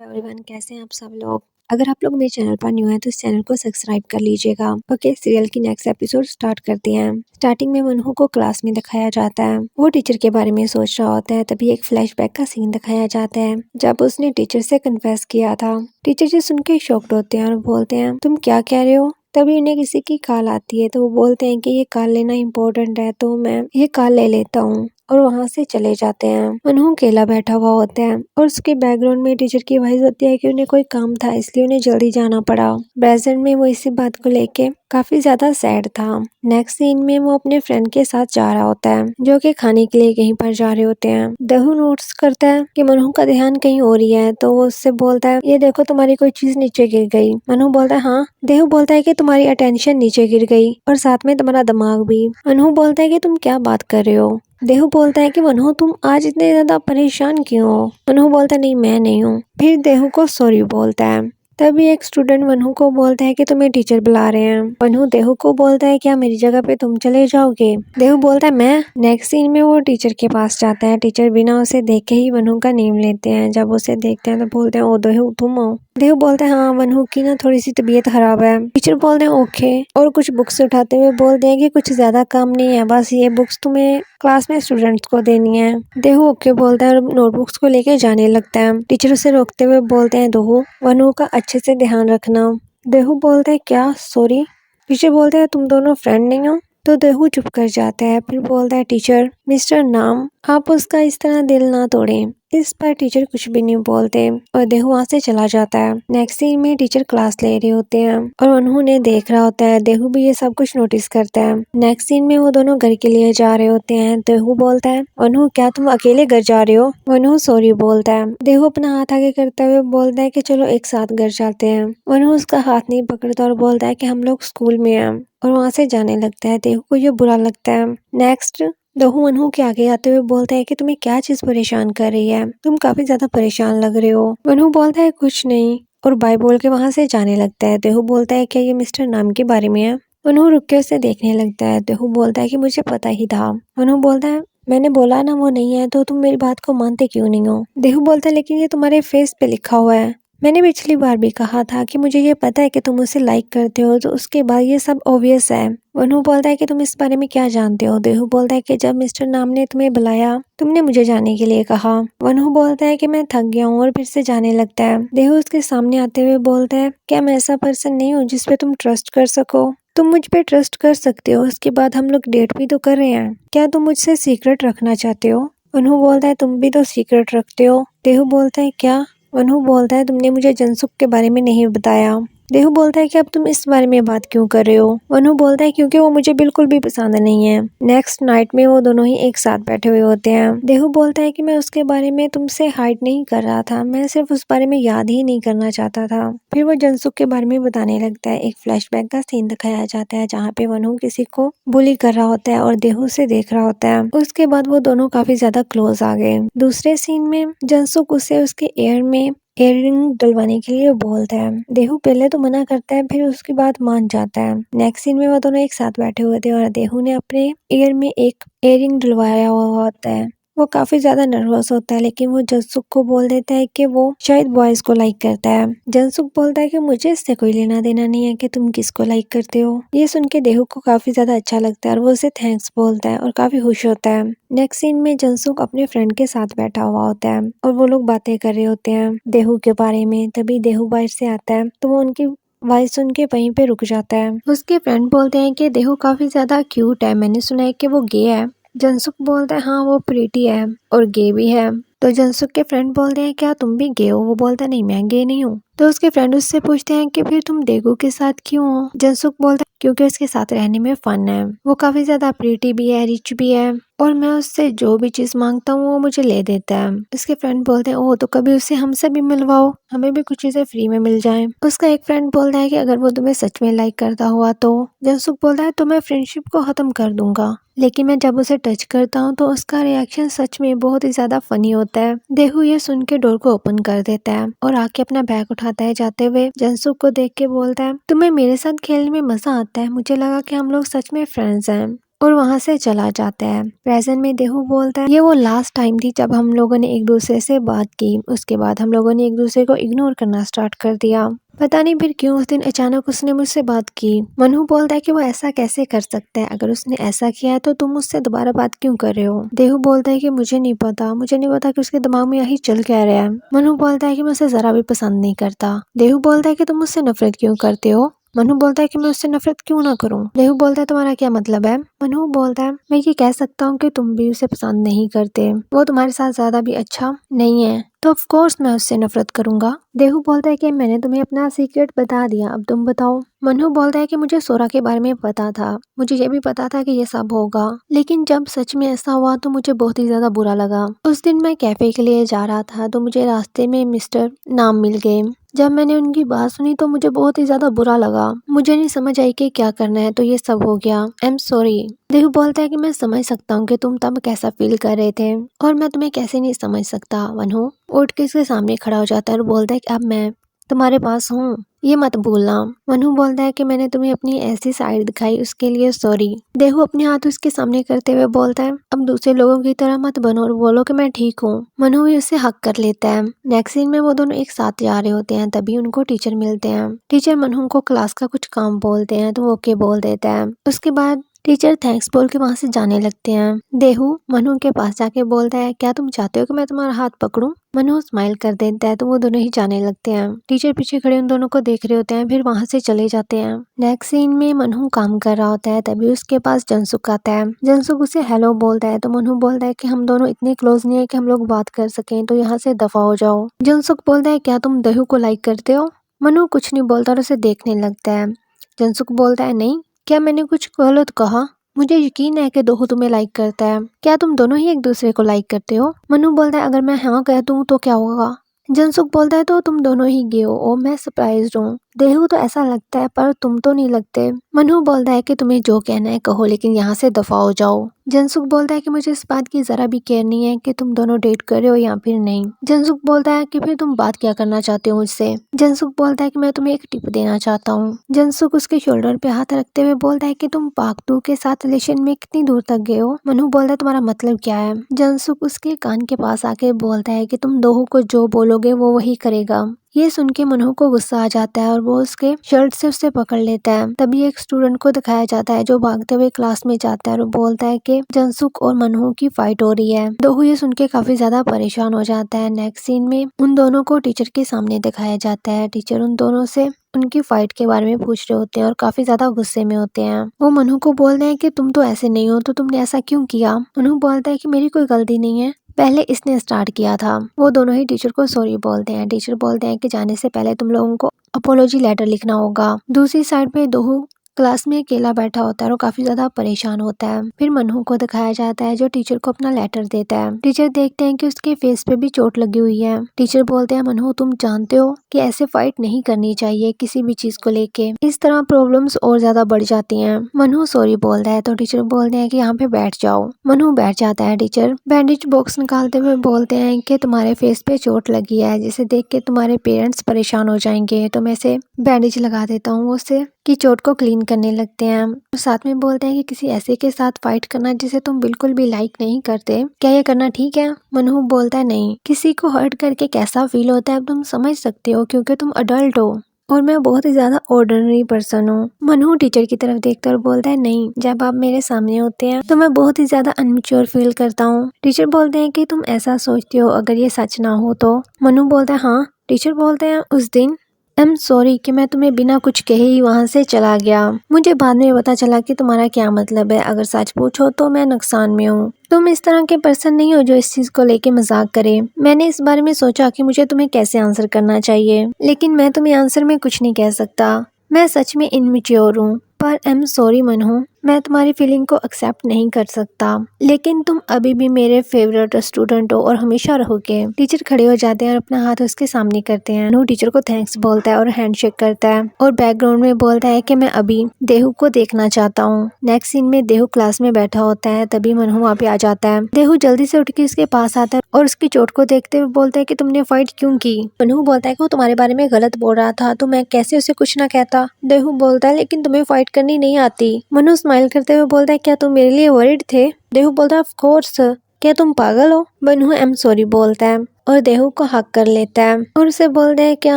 Everyone, कैसे हैं आप सब लोग। अगर आप लोग मेरे चैनल पर न्यू हैं तो इस चैनल को सब्सक्राइब कर लीजिएगा। ओके, सीरियल की नेक्स्ट एपिसोड स्टार्ट करते हैं। स्टार्टिंग में मनहू को क्लास में दिखाया जाता है, वो टीचर के बारे में सोच रहा होता है। तभी एक फ्लैशबैक का सीन दिखाया जाता है जब उसने टीचर से कन्फेस किया था। टीचर जी सुन के शॉक्ड होते हैं और बोलते हैं, तुम क्या कह रहे हो। तभी उन्हें किसी की कॉल आती है तो वो बोलते हैं कि ये कॉल लेना इम्पोर्टेंट है, तो मैं ये कॉल ले लेता हूँ और वहाँ से चले जाते हैं। मनहू अकेला बैठा हुआ होता है और उसके बैकग्राउंड में टीचर की आवाज होती है कि उन्हें कोई काम था, इसलिए उन्हें जल्दी जाना पड़ा। प्रेजेंट में वो इसी बात को लेके काफी ज्यादा सैड था। नेक्स्ट सीन में वो अपने फ्रेंड के साथ जा रहा होता है, जो कि खाने के लिए कहीं पर जा रहे होते हैं। दहू नोटिस करता है कि मनहू का ध्यान कहीं और ही है, तो वो उससे बोलता है, ये देखो तुम्हारी कोई चीज नीचे गिर गई। मनहू बोलता है, हाँ। देहू बोलता है कि तुम्हारी अटेंशन नीचे गिर गई और साथ में तुम्हारा दिमाग भी। मनहू बोलता है कि तुम क्या बात कर रहे हो। देहू बोलता है कि मनहू तुम आज इतने ज्यादा परेशान क्यों हो। मनहू बोलता है, नहीं मैं नहीं हूँ। फिर देहू को सॉरी बोलता है। तभी एक स्टूडेंट मनहू को बोलता है कि तुम्हें टीचर बुला रहे हैं। मनहू देहू को बोलता है, क्या मेरी जगह पे तुम चले जाओगे। देहू बोलता है, मैं। नेक्स्ट सीन में वो टीचर के पास जाता है। टीचर बिना उसे देखे ही मनहू का नेम लेते हैं। जब उसे देखते हैं तो बोलते हैं, ओ देहू तुम हो। देहू बोलते हैं, हाँ मनहू की ना थोड़ी सी तबीयत खराब है। टीचर बोलते हैं, ओके। और कुछ बुक्स उठाते हुए बोलते हैं कि कुछ ज्यादा काम नहीं है, बस ये बुक्स तुम्हें क्लास में स्टूडेंट्स को देनी है। देहू ओके बोलता है और नोटबुक्स को लेके जाने लगता है। टीचर उसे रोकते हुए बोलते हैं, देहू मनहू का अच्छे से ध्यान रखना। देहू बोलता है, क्या सॉरी। टीचर बोलते हैं, तुम दोनों फ्रेंड नहीं हो। तो देहू चुप कर जाता है। फिर बोलता है, टीचर मिस्टर नाम, आप उसका इस तरह दिल ना तोड़ें। इस पर टीचर कुछ भी नहीं बोलते और देहू वहाँ से चला जाता है। नेक्स्ट सीन में टीचर क्लास ले रहे होते हैं और उन्होंने देख रहा होता है। देहू भी ये सब कुछ नोटिस करता है। नेक्स्ट सीन में वो दोनों घर के लिए जा रहे होते हैं। देहू बोलता है, मनहू क्या तुम अकेले घर जा रहे हो। मनहू सॉरी बोलता है। देहू अपना हाथ आगे करते हुए बोलता है कि चलो एक साथ घर जाते हैं। मनहू उसका हाथ नहीं पकड़ता और बोलता है कि हम लोग स्कूल में हैं, और वहाँ से जाने लगता है। देहू को ये बुरा लगता है। नेक्स्ट देहू मनहू के आगे आते हुए बोलता है कि तुम्हें क्या चीज परेशान कर रही है, तुम काफी ज्यादा परेशान लग रहे हो। मनहू बोलता है, कुछ नहीं, और बाय बोल के वहाँ से जाने लगता है। देहू बोलता है, क्या ये मिस्टर नाम के बारे में है। मनहू रुक के उसे देखने लगता है। देहू बोलता है कि मुझे पता ही था। मनहू बोलता है, मैंने बोला ना वो नहीं है, तो तुम मेरी बात को मानते क्यों नहीं हो। देहू बोलता है, लेकिन ये तुम्हारे फेस पे लिखा हुआ है। मैंने पिछली बार भी कहा था कि मुझे ये पता है कि तुम उसे लाइक करते हो, तो उसके बाद ये सब ऑब्वियस है। मनहू बोलता है कि तुम इस बारे में क्या जानते हो। देहू बोलता है कि जब मिस्टर नाम ने तुम्हें बुलाया, तुमने मुझे जाने के लिए कहा। मनहू बोलता है कि मैं थक गया हूँ और फिर से जाने लगता है। देहू उसके सामने आते हुए बोलता है, क्या मैं ऐसा पर्सन नहीं हूँ जिसपे तुम ट्रस्ट कर सको। तुम मुझ पे ट्रस्ट कर सकते हो, उसके बाद हम लोग डेट भी तो कर रहे हैं। क्या तुम मुझसे सीक्रेट रखना चाहते हो। मनहू बोलता है, तुम भी तो सीक्रेट रखते हो। देहू बोलता है, क्या। मनहू बोलता है, तुमने मुझे जनसुख के बारे में नहीं बताया। देहू बोलता है कि अब तुम इस बारे में बात क्यों कर रहे हो। मनहू बोलता है, क्योंकि वो मुझे बिल्कुल भी पसंद नहीं है। नेक्स्ट नाइट में वो दोनों ही एक साथ बैठे हुए होते हैं। देहू बोलता है कि मैं उसके बारे में तुमसे हाइड नहीं कर रहा था, मैं सिर्फ उस बारे में याद ही नहीं करना चाहता था। फिर वो जनसुख के बारे में बताने लगता है। एक फ्लैशबैक का सीन दिखाया जाता है जहाँ पे मनहू किसी को बुली कर रहा होता है और देहू से देख रहा होता है। उसके बाद वो दोनों काफी ज्यादा क्लोज आ गए। दूसरे सीन में जनसुख उसे उसके एयर में इयररिंग डलवाने के लिए बोलता है। देहू पहले तो मना करता है, फिर उसके बाद मान जाता है। नेक्स्ट सीन में वो दोनों एक साथ बैठे हुए थे और देहू ने अपने ईयर में एक इयररिंग डलवाया हुआ होता है। वो काफी ज्यादा नर्वस होता है, लेकिन वो जनसुख को बोल देता है कि वो शायद बॉयज को लाइक करता है। जनसुख बोलता है कि मुझे इससे कोई लेना देना नहीं है कि तुम किसको लाइक करते हो। ये सुन के देहू को काफी ज्यादा अच्छा लगता है और वो उसे थैंक्स बोलता है और काफी खुश होता है। नेक्स्ट सीन में जनसुख अपने फ्रेंड के साथ बैठा हुआ होता है और वो लोग बातें कर रहे होते हैं देहू के बारे में। तभी देहू बाहर से आता है तो वो उनकी वॉइस सुन के वहीं पे रुक जाता है। उसके फ्रेंड बोलते हैं कि देहू काफी ज्यादा क्यूट है, मैंने सुना है कि वो गे है। जनसुख बोलता है, हाँ वो प्रीटी है और गे भी है। तो जनसुख के फ्रेंड बोलते हैं, क्या तुम भी गे हो। वो बोलता है, नहीं मैं गे नहीं हूँ। तो उसके फ्रेंड उससे पूछते हैं कि फिर तुम देगू के साथ क्यों हो। जनसुख बोलता है, क्योंकि उसके साथ रहने में फन है, वो काफी ज्यादा प्रीटी भी है, रिच भी है, और मैं उससे जो भी चीज मांगता हूँ वो मुझे ले देता है। उसके फ्रेंड बोलते हैं, ओह तो कभी उससे हमसे भी मिलवाओ, हमें भी कुछ चीजें फ्री में मिल जाए। उसका एक फ्रेंड बोलता है कि अगर वो तुम्हें सच में लाइक करता हुआ तो। जनसुख बोलता है, तो मैं फ्रेंडशिप को खत्म कर दूंगा, लेकिन मैं जब उसे टच करता हूँ तो उसका रिएक्शन सच में बहुत ही ज्यादा फनी होता है। देहू ये सुन के डोर को ओपन कर देता है और आके अपना बैग उठाता है। जाते हुए जनसुख को देख के बोलता है, तुम्हें मेरे साथ खेलने में मजा आता है, मुझे लगा कि हम लोग सच में फ्रेंड्स हैं। और वहाँ से चला जाता है। प्रेजेंट में देहु बोलता है ये वो लास्ट टाइम थी जब हम लोगों ने एक दूसरे से बात की। उसके बाद हम लोगों ने एक दूसरे को इग्नोर करना स्टार्ट कर दिया। पता नहीं फिर क्यों उस दिन अचानक उसने मुझसे बात की। मनहू बोलता है कि वो ऐसा कैसे कर सकता है, अगर उसने ऐसा किया है तो तुम मुझसे दोबारा बात क्यों कर रहे हो। देहु बोलता है कि मुझे नहीं पता कि उसके दिमाग में यही चल क्या रहा है। मनहू बोलता है कि मैं उसे जरा भी पसंद नहीं करता। देहु बोलता है कि तुम मुझसे नफरत क्यों करते हो। मनहू बोलता है कि मैं उससे नफरत क्यों ना करूं। देहु बोलता है तुम्हारा क्या मतलब है। मनहू बोलता है मैं ये कह सकता हूँ कि तुम भी उसे पसंद नहीं करते, वो तुम्हारे साथ ज्यादा भी अच्छा नहीं है, तो ऑफ कोर्स मैं उससे नफरत करूंगा। देहु बोलता है कि मैंने तुम्हें अपना सीक्रेट बता दिया, अब तुम बताओ। मनहू बोलता है कि मुझे सोरा के बारे में पता था, मुझे ये भी पता था कि ये सब होगा, लेकिन जब सच में ऐसा हुआ तो मुझे बहुत ही ज्यादा बुरा लगा। उस दिन मैं कैफे के लिए जा रहा था तो मुझे रास्ते में मिस्टर नाम मिल गए। जब मैंने उनकी बात सुनी तो मुझे बहुत ही ज्यादा बुरा लगा, मुझे नहीं समझ आई कि क्या करना है, तो ये सब हो गया। I am sorry. देहु बोलता है कि मैं समझ सकता हूँ कि तुम तब कैसा फील कर रहे थे और मैं तुम्हें कैसे नहीं समझ सकता। मनहू उठ के इसके सामने खड़ा हो जाता है और बोलता है कि अब मैं तुम्हारे पास हूँ, ये मत भूलना। मनहू बोलता है कि मैंने तुम्हें अपनी ऐसी साइड दिखाई, उसके लिए सॉरी। देहु अपने हाथ उसके सामने करते हुए बोलता है अब दूसरे लोगों की तरह मत बनो और बोलो कि मैं ठीक हूँ। मनहू भी उससे हक कर लेता है। नेक्स्ट सीन में वो दोनों एक साथ जा रहे होते हैं, तभी उनको टीचर मिलते हैं। टीचर मनहू को क्लास का कुछ काम बोलते हैं तो वो ओके बोल देता है। उसके बाद टीचर थैंक्स बोल के वहाँ से जाने लगते हैं। देहु मनहू के पास जाके बोलता है क्या तुम चाहते हो कि मैं तुम्हारा हाथ पकड़ूं। मनहू स्माइल कर देता है तो वो दोनों ही जाने लगते हैं। टीचर पीछे खड़े उन दोनों को देख रहे होते हैं, फिर वहाँ से चले जाते हैं। नेक्स्ट सीन में मनहू काम कर रहा होता है, तभी उसके पास जनसुक आता है। जनसुक उसे हेलो बोलता है तो मनहू बोलता है कि हम दोनों इतने क्लोज नहीं है कि हम लोग बात कर सकें, तो यहाँ से दफा हो जाओ। जनसुक बोलता है क्या तुम देहु को लाइक करते हो। मनहू कुछ नहीं बोलता और उसे देखने लगता है। जनसुक बोलता है नहीं, क्या मैंने कुछ गलत कहा। मुझे यकीन है कि दोहू तुम्हें लाइक करता है, क्या तुम दोनों ही एक दूसरे को लाइक करते हो। मनहू बोलता है अगर मैं हाँ कह दूं तो क्या होगा। जनसुक बोलता है तो तुम दोनों ही गे हो और मैं सरप्राइज्ड हूँ। देहु तो ऐसा लगता है पर तुम तो नहीं लगते। मनहू बोलता है कि तुम्हें जो कहना है कहो, लेकिन यहाँ से दफा हो जाओ। जनसुक बोलता है कि मुझे इस बात की जरा भी केयर नहीं है कि तुम दोनों डेट कर रहे हो या फिर नहीं। जनसुक बोलता है कि फिर तुम बात क्या करना चाहते हो मुझसे। जनसुक बोलता है कि मैं तुम्हें एक टिप देना चाहता हूँ। जनसुक उसके शोल्डर पे हाथ रखते हुए बोलता है कि तुम पाकटू के साथ रिलेशन में कितनी दूर तक गए हो। मनहू बोलता है तुम्हारा मतलब क्या है। जनसुक उसके कान के पास आके बोलता है कि तुम दोहू को जो बोलोगे वो वही करेगा। ये सुन के मनहू को गुस्सा आ जाता है और वो उसके शर्ट से उसे पकड़ लेता है। तभी एक स्टूडेंट को दिखाया जाता है जो भागते हुए क्लास में जाता है और बोलता है कि जनसुक और मनहू की फाइट हो रही है। दोहू ये सुन के काफी ज्यादा परेशान हो जाता है। नेक्स्ट सीन में उन दोनों को टीचर के सामने दिखाया जाता है। टीचर उन दोनों से उनकी फाइट के बारे में पूछ रहे होते हैं और काफी ज्यादा गुस्से में होते हैं। वो मनहू को बोलते हैं कि तुम तो ऐसे नहीं हो, तो तुमने ऐसा क्यों किया। मनहू बोलता है कि मेरी कोई गलती नहीं है, पहले इसने स्टार्ट किया था। वो दोनों ही टीचर को सॉरी बोलते हैं। टीचर बोलते हैं कि जाने से पहले तुम लोगों को अपोलॉजी लेटर लिखना होगा। दूसरी साइड पे दोहू क्लास में अकेला बैठा होता है और काफी ज्यादा परेशान होता है। फिर मनहू को दिखाया जाता है जो टीचर को अपना लेटर देता है। टीचर देखते हैं कि उसके फेस पे भी चोट लगी हुई है। टीचर बोलते हैं मनहू तुम जानते हो कि ऐसे फाइट नहीं करनी चाहिए किसी भी चीज को लेके, इस तरह प्रॉब्लम्स और ज्यादा बढ़ जाती हैं। मनहू सॉरी बोलता है तो टीचर बोलते हैं कि यहाँ पे बैठ जाओ। मनहू बैठ जाता है। टीचर बैंडेज बॉक्स निकालते हुए बोलते हैं कि तुम्हारे फेस पे चोट लगी है, जिसे देख के तुम्हारे पेरेंट्स परेशान हो जाएंगे, तो मैं इसे बैंडेज लगा देता हूँ। वो उससे की चोट को क्लीन करने लगते हैं और साथ में बोलते हैं कि किसी ऐसे के साथ फाइट करना जिसे तुम बिल्कुल भी लाइक नहीं करते, क्या ये करना ठीक है। मनहू बोलता है नहीं, किसी को हर्ट करके कैसा फील होता है तुम समझ सकते हो क्योंकि तुम अडल्ट हो और मैं बहुत ही ज्यादा ऑर्डिनरी पर्सन हूँ। मनहू टीचर की तरफ देखता और बोलता है नहीं, जब आप मेरे सामने होते हैं तो मैं बहुत ही ज्यादा अनमेच्योर फील करता हूँ। टीचर बोलते हैं कि तुम ऐसा सोचते हो, अगर ये सच ना हो तो। मनहू बोलता है हाँ। टीचर बोलते हैं उस दिन आई एम सॉरी कि मैं तुम्हें बिना कुछ कहे ही वहाँ से चला गया। मुझे बाद में पता चला कि तुम्हारा क्या मतलब है, अगर सच पूछो तो मैं नुकसान में हूँ। तुम इस तरह के पर्सन नहीं हो जो इस चीज को लेके मजाक करे। मैंने इस बारे में सोचा कि मुझे तुम्हें कैसे आंसर करना चाहिए, लेकिन मैं तुम्हें आंसर में कुछ नहीं कह सकता। मैं सच में इनमेच्योर हूँ, पर आई एम सॉरी मनहू, मैं तुम्हारी फीलिंग को एक्सेप्ट नहीं कर सकता, लेकिन तुम अभी भी मेरे फेवरेट स्टूडेंट हो और हमेशा रहोगे। टीचर खड़े हो जाते हैं और अपना हाथ उसके सामने करते हैं। मनहू टीचर को थैंक्स बोलता है और हैंडशेक करता है और बैकग्राउंड में बोलता है कि मैं अभी देहु को देखना चाहता हूँ। नेक्स्ट सीन में देहु क्लास में बैठा होता है, तभी मनहू वहाँ पे आ जाता है। देहु जल्दी से उठ के उसके पास आता है और उसकी चोट को देखते हुए बोलता है कि तुमने फाइट क्यों की। मनहू बोलता है कि वो तुम्हारे बारे में गलत बोल रहा था तो मैं कैसे उसे कुछ ना कहता। देहु बोलता है लेकिन तुम्हें फाइट करनी नहीं आती। मनहू स्माइल करते हुए बोलता है, क्या तुम मेरे लिए वरिड थे? देहू बोलता है, ऑफ कोर्स, क्या तुम पागल हो? बनहू आई एम सॉरी बोलता है और देहू को हक कर लेता है और उसे बोलता है, क्या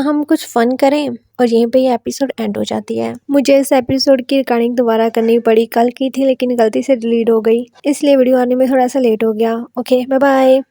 हम कुछ फन करें? और यहीं पे ये एपिसोड एंड हो जाती है। मुझे इस एपिसोड की रिकॉर्डिंग दोबारा करनी पड़ी, कल की थी लेकिन गलती से डिलीट हो गई, इसलिए वीडियो आने में थोड़ा सा लेट हो गया। Okay, bye bye.